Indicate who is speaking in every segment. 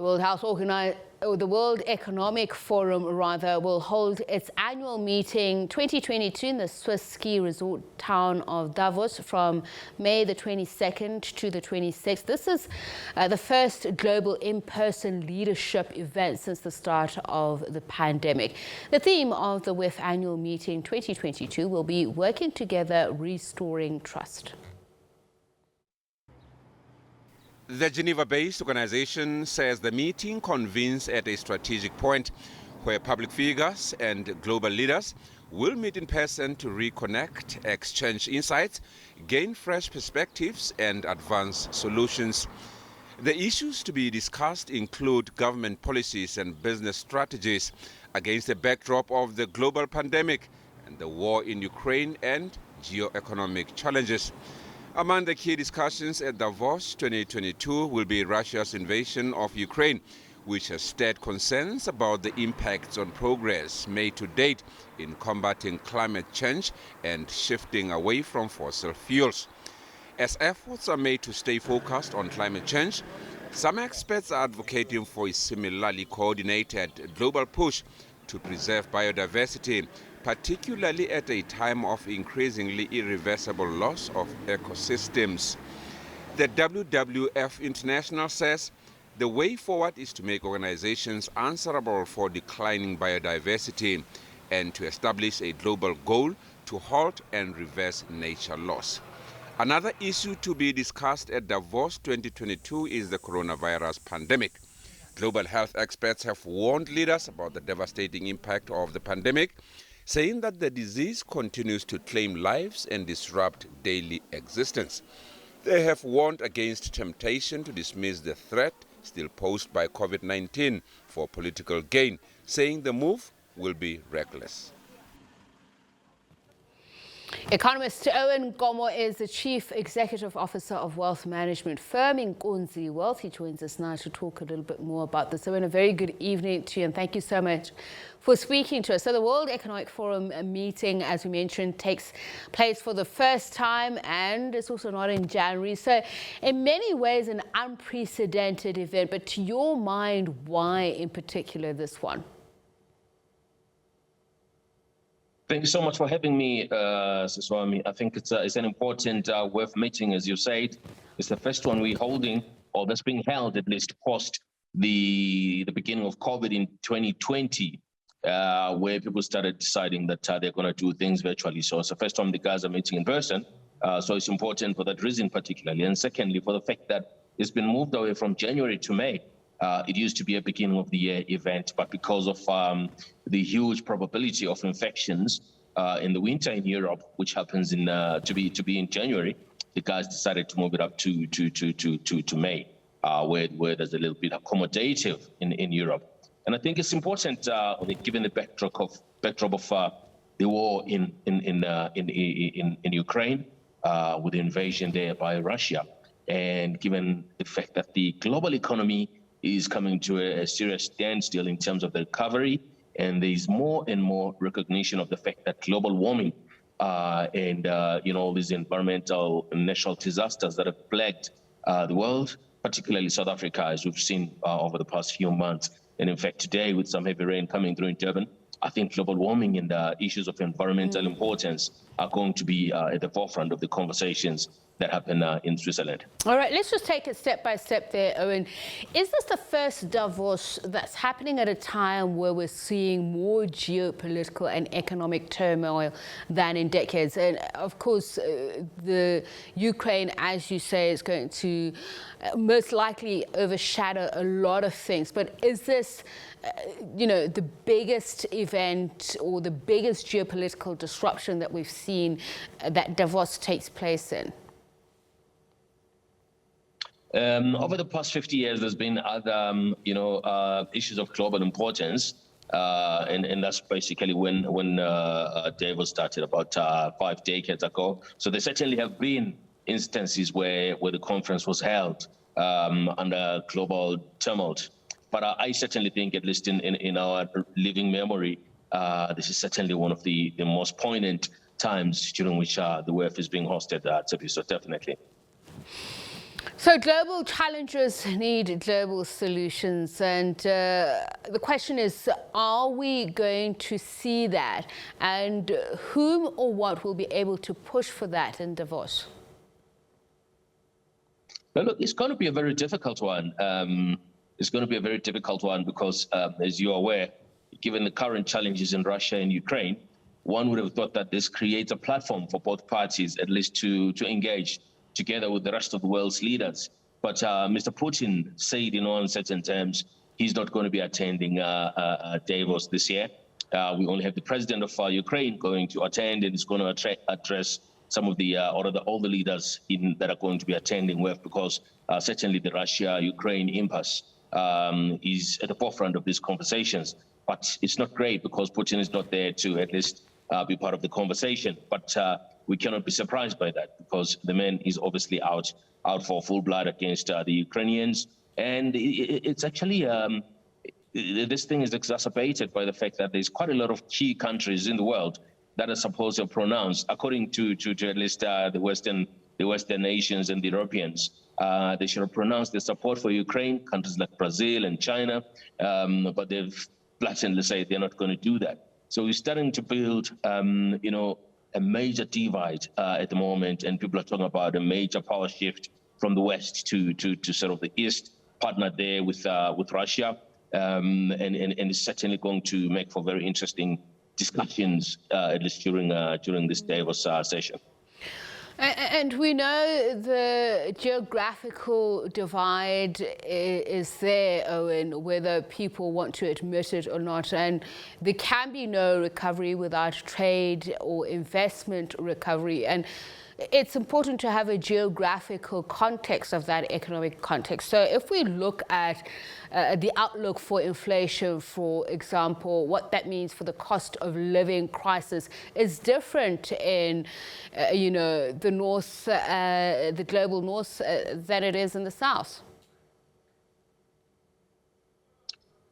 Speaker 1: The World Economic Forum will hold its annual meeting 2022 in the Swiss ski resort town of Davos from May the 22nd to the 26th. This is the first global in-person leadership event since the start of the pandemic. The theme of the WEF Annual Meeting 2022 will be working together, restoring trust.
Speaker 2: The Geneva-based organization says the meeting convenes at a strategic point where public figures and global leaders will meet in person to reconnect, exchange insights, gain fresh perspectives and advance solutions. The issues to be discussed include government policies and business strategies against the backdrop of the global pandemic and the war in Ukraine and geo-economic challenges. Among the key discussions at Davos 2022 will be Russia's invasion of Ukraine, which has stirred concerns about the impacts on progress made to date in combating climate change and shifting away from fossil fuels. As efforts are made to stay focused on climate change, some experts are advocating for a similarly coordinated global push to preserve biodiversity, particularly at a time of increasingly irreversible loss of ecosystems. The WWF International says the way forward is to make organizations answerable for declining biodiversity and to establish a global goal to halt and reverse nature loss. Another issue to be discussed at Davos 2022 is the coronavirus pandemic. Global health experts have warned leaders about the devastating impact of the pandemic, saying that the disease continues to claim lives and disrupt daily existence. They have warned against temptation to dismiss the threat still posed by COVID-19 for political gain, saying the move will be reckless.
Speaker 1: Economist Owen Nkomo is the Chief Executive Officer of wealth management firm Inkunzi Wealth. He joins us now to talk a little bit more about this. Owen, a very good evening to you and thank you so much for speaking to us. So the World Economic Forum meeting, as we mentioned, takes place for the first time and it's also not in January. So in many ways an unprecedented event, but to your mind, why in particular this one?
Speaker 3: Thank you so much for having me, Siswami. I think it's an important WEF meeting, as you said. It's the first one we're holding, or that's being held at least post the beginning of COVID in 2020, where people started deciding that they're going to do things virtually. So it's the first time the guys are meeting in person. So it's important for that reason particularly. And secondly, for the fact that it's been moved away from January to May. It used to be a beginning of the year event, but because of the huge probability of infections in the winter in Europe, which happens to be in January, the guys decided to move it up to May, where there's a little bit accommodative in Europe. And I think it's important, given the backdrop of the war in Ukraine, with the invasion there by Russia, and given the fact that the global economy is coming to a serious standstill in terms of the recovery, and there's more and more recognition of the fact that global warming and all these environmental and natural disasters that have plagued the world, particularly South Africa, as we've seen over the past few months, and in fact today with some heavy rain coming through in Durban, I think global warming and issues of environmental importance are going to be at the forefront of the conversations that happen in Switzerland.
Speaker 1: All right, let's just take it step by step there, Owen. Is this the first Davos that's happening at a time where we're seeing more geopolitical and economic turmoil than in decades? And of course, the Ukraine, as you say, is going to most likely overshadow a lot of things. But is this, the biggest event or the biggest geopolitical disruption that we've seen that Davos takes place in?
Speaker 3: Over the past 50 years, there's been other, issues of global importance, and that's basically when Davos started about 5 decades ago. So there certainly have been instances where the conference was held under global tumult. But I certainly think, at least in our living memory, this is certainly one of the most poignant times during which the WEF is being hosted at SABC, so definitely.
Speaker 1: So global challenges need global solutions, and the question is, are we going to see that, and whom or what will be able to push for that in Davos?
Speaker 3: Well, look, it's going to be a very difficult one. It's going to be a very difficult one because, as you're aware, given the current challenges in Russia and Ukraine, one would have thought that this creates a platform for both parties, at least to engage together with the rest of the world's leaders. But Mr. Putin said in uncertain terms he's not going to be attending Davos this year. We only have the president of Ukraine going to attend, and he's going to address some of the all the leaders that are going to be attending WEF, because certainly the Russia-Ukraine impasse is at the forefront of these conversations. But it's not great because Putin is not there to at least be part of the conversation. But we cannot be surprised by that, because the man is obviously out for full blood against the Ukrainians. And it's actually, this thing is exacerbated by the fact that there's quite a lot of key countries in the world that are supposed to pronounce, according to at least the Western nations and the Europeans, they should have pronounced their support for Ukraine, countries like Brazil and China, but they've blatantly said they're not going to do that. So we're starting to build, a major divide at the moment, and people are talking about a major power shift from the West to sort of the East, partnered there with Russia, and it's certainly going to make for very interesting discussions, at least during this Davos session.
Speaker 1: And we know the geographical divide is there, Owen, whether people want to admit it or not. And there can be no recovery without trade or investment recovery. And it's important to have a geographical context of that economic context. So if we look at the outlook for inflation, for example, what that means for the cost of living crisis is different in, the north, the global north, than it is in the south.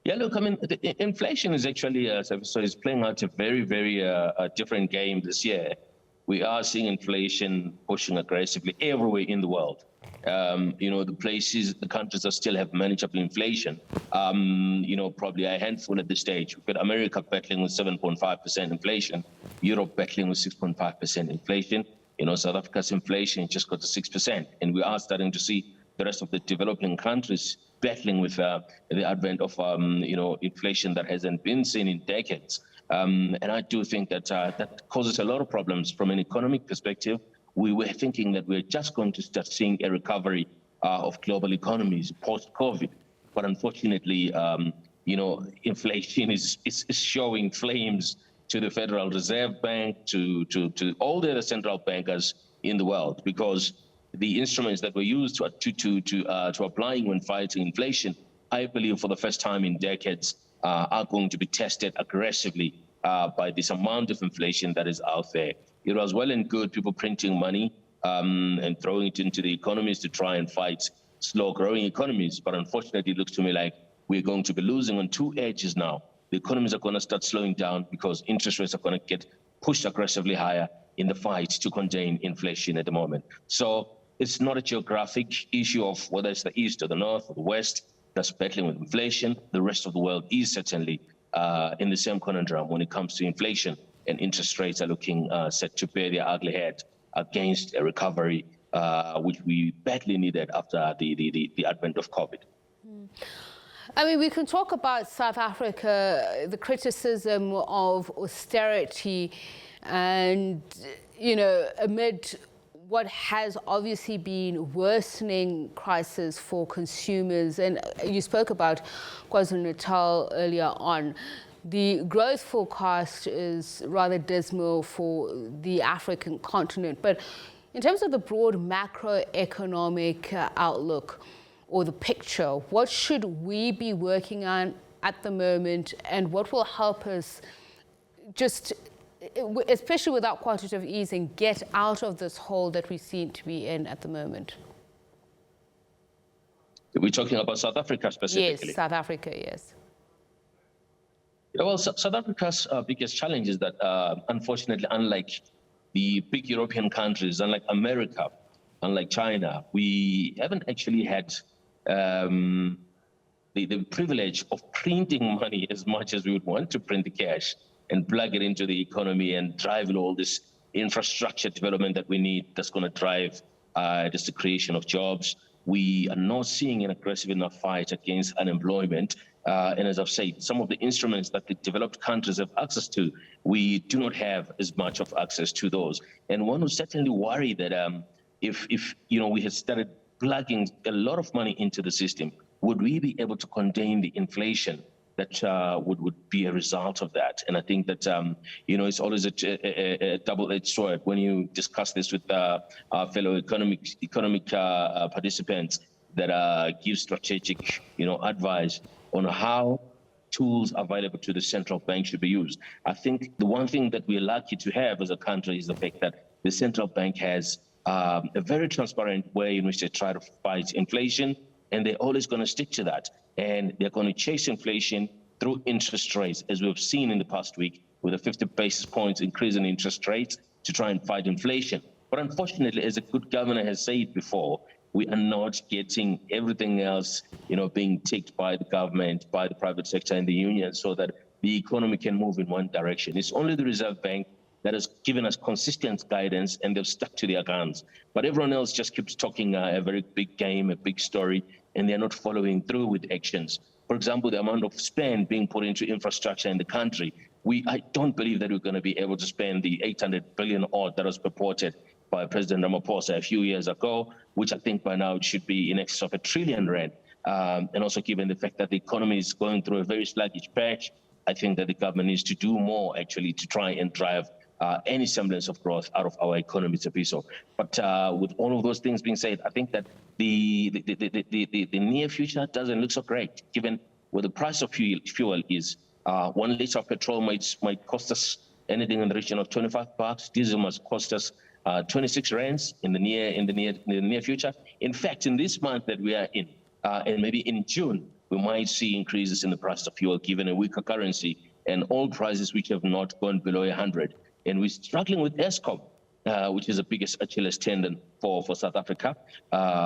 Speaker 3: Yeah, look, I mean, the inflation is actually, so it's playing out a very, very different game this year. We are seeing inflation pushing aggressively everywhere in the world. The countries that still have manageable inflation, probably a handful at this stage. We've got America battling with 7.5% inflation, Europe battling with 6.5% inflation. South Africa's inflation just got to 6%. And we are starting to see the rest of the developing countries battling with the advent of, inflation that hasn't been seen in decades. And I do think that that causes a lot of problems from an economic perspective. We were thinking that we're just going to start seeing a recovery of global economies post-COVID. But unfortunately, inflation is showing flames to the Federal Reserve Bank, to all the other central bankers in the world, because the instruments that were used to applying when fighting inflation, I believe for the first time in decades, are going to be tested aggressively by this amount of inflation that is out there. It was well and good people printing money and throwing it into the economies to try and fight slow-growing economies. But unfortunately, it looks to me like we're going to be losing on two edges now. The economies are going to start slowing down because interest rates are going to get pushed aggressively higher in the fight to contain inflation at the moment. So it's not a geographic issue of whether it's the East or the North or the West that's battling with inflation. The rest of the world is certainly in the same conundrum when it comes to inflation, and interest rates are looking set to bear their ugly head against a recovery, which we badly needed after the advent of COVID.
Speaker 1: I mean, we can talk about South Africa, the criticism of austerity, and, amid what has obviously been worsening crisis for consumers. And you spoke about KwaZulu-Natal earlier on. The growth forecast is rather dismal for the African continent. But in terms of the broad macroeconomic outlook or the picture, what should we be working on at the moment, and what will help us just, especially without quantitative easing, get out of this hole that we seem to be in at the moment?
Speaker 3: We're talking about South Africa specifically?
Speaker 1: Yes, South Africa, yes.
Speaker 3: Well, South Africa's biggest challenge is that, unfortunately, unlike the big European countries, unlike America, unlike China, we haven't actually had the privilege of printing money as much as we would want to print the cash and plug it into the economy and drive all this infrastructure development that we need that's going to drive just the creation of jobs. We are not seeing an aggressive enough fight against unemployment. And as I've said, some of the instruments that the developed countries have access to, we do not have as much of access to those. And one would certainly worry that if we had started plugging a lot of money into the system, would we be able to contain the inflation that would be a result of that? And I think that, it's always a double-edged sword when you discuss this with our fellow economic participants that give strategic, advice on how tools available to the central bank should be used. I think the one thing that we're lucky to have as a country is the fact that the central bank has a very transparent way in which they try to fight inflation, and they're always going to stick to that. And they're going to chase inflation through interest rates, as we've seen in the past week, with a 50 basis points increase in interest rates to try and fight inflation. But unfortunately, as a good governor has said before, we are not getting everything else, being ticked by the government, by the private sector and the union, so that the economy can move in one direction. It's only the Reserve Bank that has given us consistent guidance, and they've stuck to their guns. But everyone else just keeps talking a very big game, a big story, and they're not following through with actions. For example, the amount of spend being put into infrastructure in the country, I don't believe that we're going to be able to spend the 800 billion odd that was purported by President Ramaphosa a few years ago, which I think by now it should be in excess of R1 trillion. And also given the fact that the economy is going through a very sluggish patch, I think that the government needs to do more actually to try and drive any semblance of growth out of our economy to be so. But with all of those things being said, I think that the near future doesn't look so great, given where the price of fuel is. 1 liter of petrol might cost us anything in the region of $25. Diesel must cost us 26 rands in the near future. In fact, in this month that we are in, and maybe in June, we might see increases in the price of fuel given a weaker currency and oil prices which have not gone below 100. And we're struggling with Eskom, which is the biggest Achilles tendon for South Africa.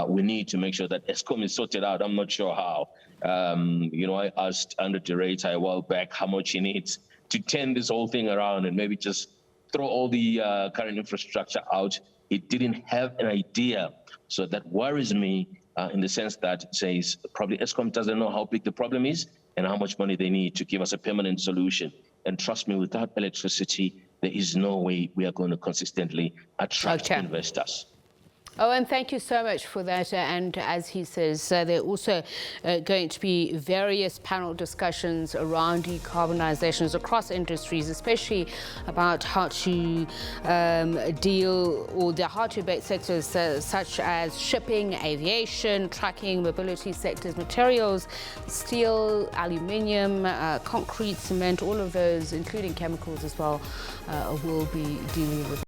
Speaker 3: We need to make sure that Eskom is sorted out. I'm not sure how. I asked Under Director a while back how much he needs to turn this whole thing around and maybe just throw all the current infrastructure out. It didn't have an idea. So that worries me in the sense that it says probably Eskom doesn't know how big the problem is and how much money they need to give us a permanent solution. And trust me, without electricity, there is no way we are going to consistently attract investors.
Speaker 1: Owen, thank you so much for that. And as he says, there are also going to be various panel discussions around decarbonizations across industries, especially about how to deal or the hard to abate sectors such as shipping, aviation, trucking, mobility sectors, materials, steel, aluminium, concrete, cement, all of those, including chemicals as well, will be dealing with.